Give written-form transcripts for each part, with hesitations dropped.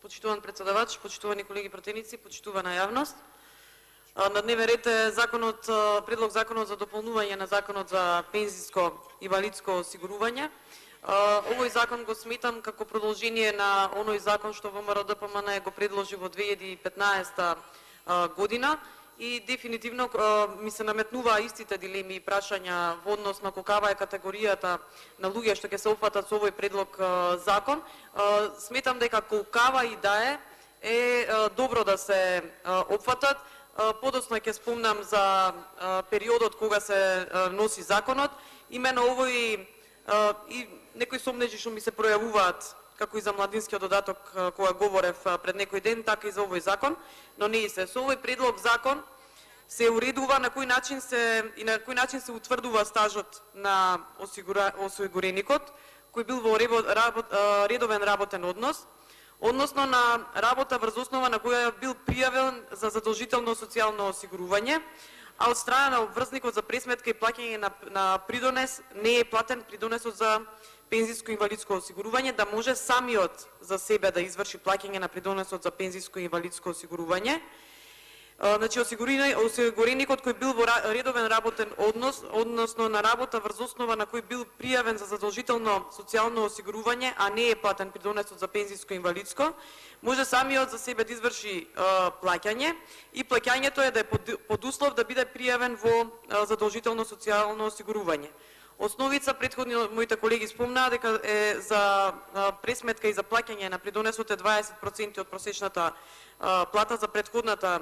Почитуван председавач, почитувани колеги пратеници, почитувана јавност. На дневен ред е предлог законот за дополнување на законот за пензиско и инвалидско осигурување. Овој закон го сметам како продолжение на оној закон што ВМРО-ДПМН го предложи во 2015 година и дефинитивно ми се наметнуваа истите дилеми и прашања во однос на каква е категоријата на луѓе што ќе се опфатат со овој предлог закон. Сметам дека колкава и да е добро да се опфатат. Подоцна ќе спомнам за периодот кога се носи законот. Имено овој и некои сомнежи што ми се пројавуваат како и за младинскиот додаток кога говорев пред некој ден, така и за овој закон, но не и се. Со овој предлог закон се уредува на кој начин се утврдува стажот на осигуреникот кој бил во редовен работен однос, односно на работа врз основа на која бил пријавен за задолжително социјално осигурување, а од страна на обврзникот за пресметка и плаќање на придонес не е платен придонесот за пензиско и инвалидско осигурување, да може самиот за себе да изврши плаќање на придонесот за пензиско и инвалидско осигурување. Значи, осигуреникот кој бил во редовен работен однос, односно на работа врз основа на кој бил пријавен за задолжително социјално осигурување, а не е платен придонесот за пензиско и инвалидско, може самиот за себе да изврши плаќање и плаќањето е да е под услов да биде пријавен во задолжително социјално осигурување. Основица, претходно моите колеги спомнаа дека е за пресметка и за плаќање на придонесот е 20% од просечната плата за претходната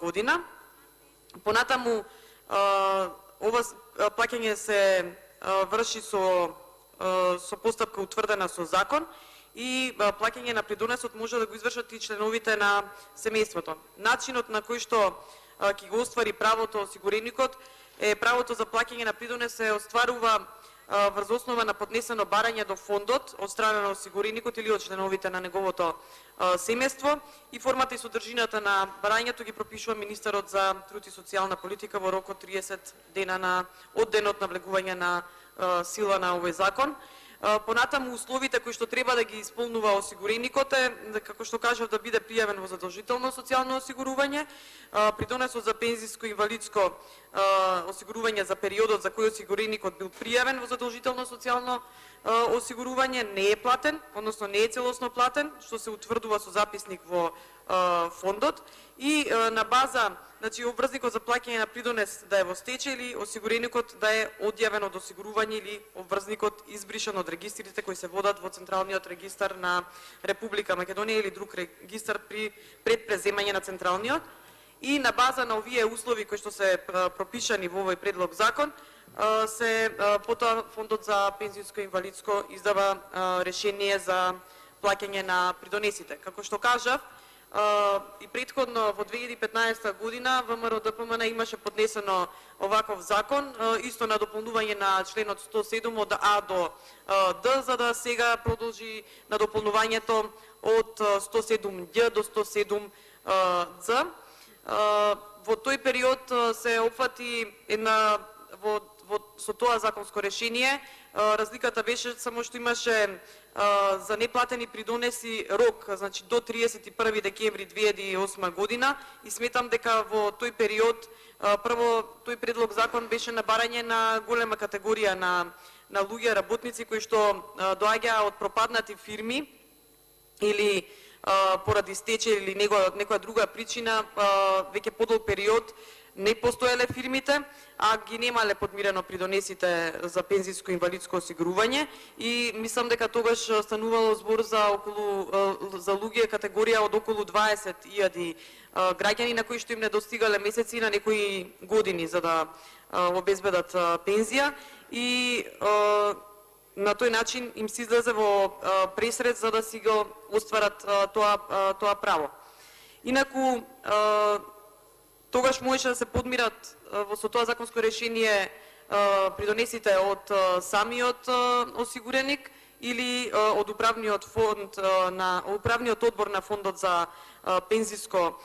година. Понатаму ова плаќање се врши со постапка утврдена со закон и плаќање на придонесот може да го извршат и членовите на семејството. Начинот на кој што ќе го оствари правото осигуреникот е правото за плаќање на придонес се остварува врз основа на поднесено барање до фондот од страна на осигуреникот или од членовите на неговото семејство и формата и содржината на барањето ги пропишува министерот за труд и социјална политика во рок од 30 дена од денот на влегување на сила на овој закон. Понатаму условите кои што треба да ги исполнува осигуреникот е, како што кажав, да биде пријавен во задолжително социјално осигурување, придонесот за пензиско и инвалидско осигурување за периодот за кој осигуреникот бил пријавен во задолжително социјално осигурување не е платен, односно не е целосно платен, што се утврдува со записник во фондот и на база, значи, обврзникот за плаќање на придонес да е во стечај или осигуреникот да е одјавен од осигурување или обврзникот избришан од регистрите кои се водат во Централниот регистар на Република Македонија или друг регистар пред преземање на Централниот. И на база на овие услови кои што се пропишани во овој предлог закон, потоа Фондот за пензиско и инвалидско издава решение за плаќање на придонесите. Како што кажав, и претходно во 2015 година ВМРО-ДПМН имаше поднесено оваков закон, исто на дополнување на членот 107 од А до Д, за да сега продолжи на дополнувањето од 107Ѓ до 107Ц. Во тој период се опфати со тоа законско решение, разликата беше само што имаше за неплатени придонеси рок, значи до 31 декември 2008 година, и сметам дека во тој период прво тој предлог закон беше на барање на голема категорија на луѓе, работници кои што доаѓаа од пропаднати фирми или поради стечај или некоја друга причина, веќе подолг период не постоеле фирмите, а ги немале подмирено придонесите за пензиско и инвалидско осигурување и мислам дека тогаш станувало збор за луѓе категорија од околу 20.000 граѓани на кои што им не достигале месеци на некои години за да обезбедат пензија и на тој начин им се излезе во пресред за да си го остварат тоа право. Инаку тогаш можеше да се подмират со тоа законско решение придонесите од самиот осигуреник или од управниот одбор на Фондот за пензиско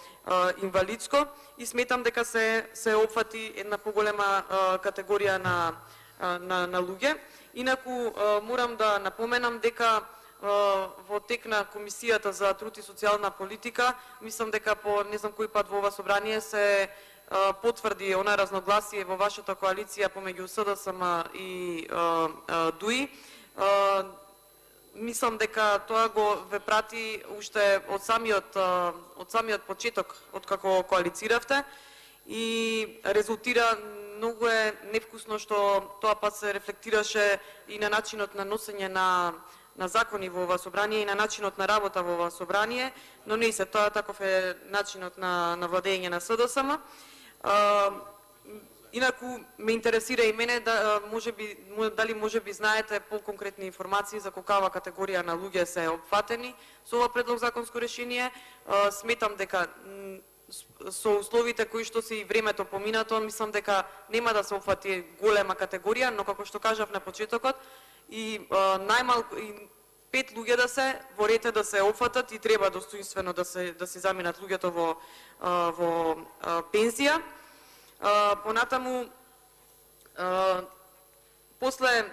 инвалидско и сметам дека се опфати една поголема категорија на луѓе. Инаку морам да напоменам дека во тек на Комисијата за труд и социјална политика. Мислам дека по не знам кој пат во ова собрание се потврди она разногласие во вашата коалиција помеѓу СДСМ и ДУИ. Мислам дека тоа го ве прати уште од самиот почеток, од како коалициравте, и резултира многу невкусно што тоа па се рефлектираше и на начинот на носење на закони во ова собрание и на начинот на работа во ова собрание, но не се тоа таков е начинот на владење на СДСМ. Инаку ме интересира и мене дали можеби знаете поконкретни информации за колкава категорија на луѓе се опфатени со ова предлог законско решение. Сметам дека со условите кои што се и времето поминато, мислам дека нема да се опфати голема категорија, но како што кажав на почетокот, и најмалку 5 луѓе да се во ред да се опфатат и треба достоинствено да се заминат луѓето во пензија. Понатаму, после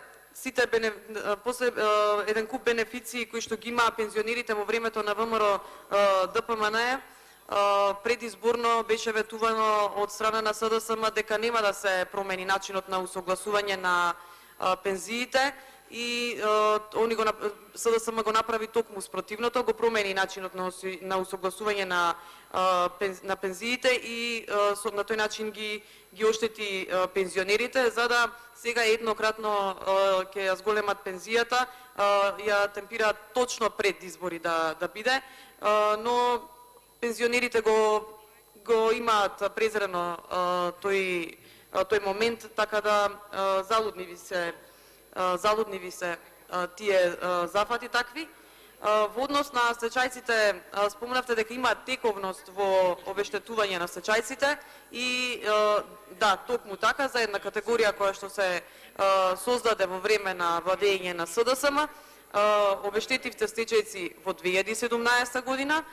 еден куп бенефиции кои што ги имаа пензионерите во времето на ВМРО ДПМН, предизборно беше ветувано од страна на СДСМ дека нема да се промени начинот на усогласување на пензиите, и СДСМ го направи токму спротивното, го промени начинот на усогласување на пензиите и на тој начин ги оштети пензионерите, за да сега еднократно ќе ја зголемат пензијата, ја темпираат точно пред избори да биде, но пензионерите го имаат презрено тој момент, така да залудни ви се тие зафати такви. Во однос на стечајците, спомнавте дека има тековност во обештетување на стечајците и да, токму така, за една категорија која што се создаде во време на владење на СДСМ, обештетивте стечајци во 2017 година,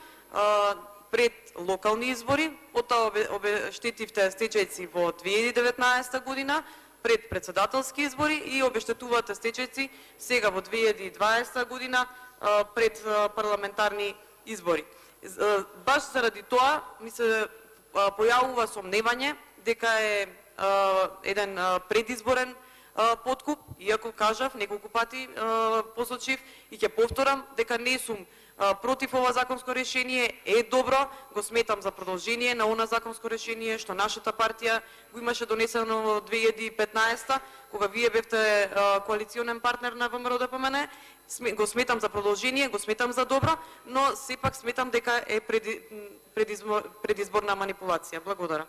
пред локални избори, потоа обештетивте стечајци во 2019 година, пред председателски избори, и обештетувате стечајци сега во 2020 година пред парламентарни избори. Баш заради тоа ми се појавува сомневање дека е еден предизборен подкуп, иако кажав неколку пати, посочив и ќе повторам дека не сум против ова законско решение, е добро, го сметам за продолжение на она законско решение што нашата партија го имаше донесено во 2015, кога вие бевте коалиционен партнер на ВМРО ДПМН. Го сметам за продолжение, го сметам за добро, но сепак сметам дека е предизборна манипулација. Благодарам.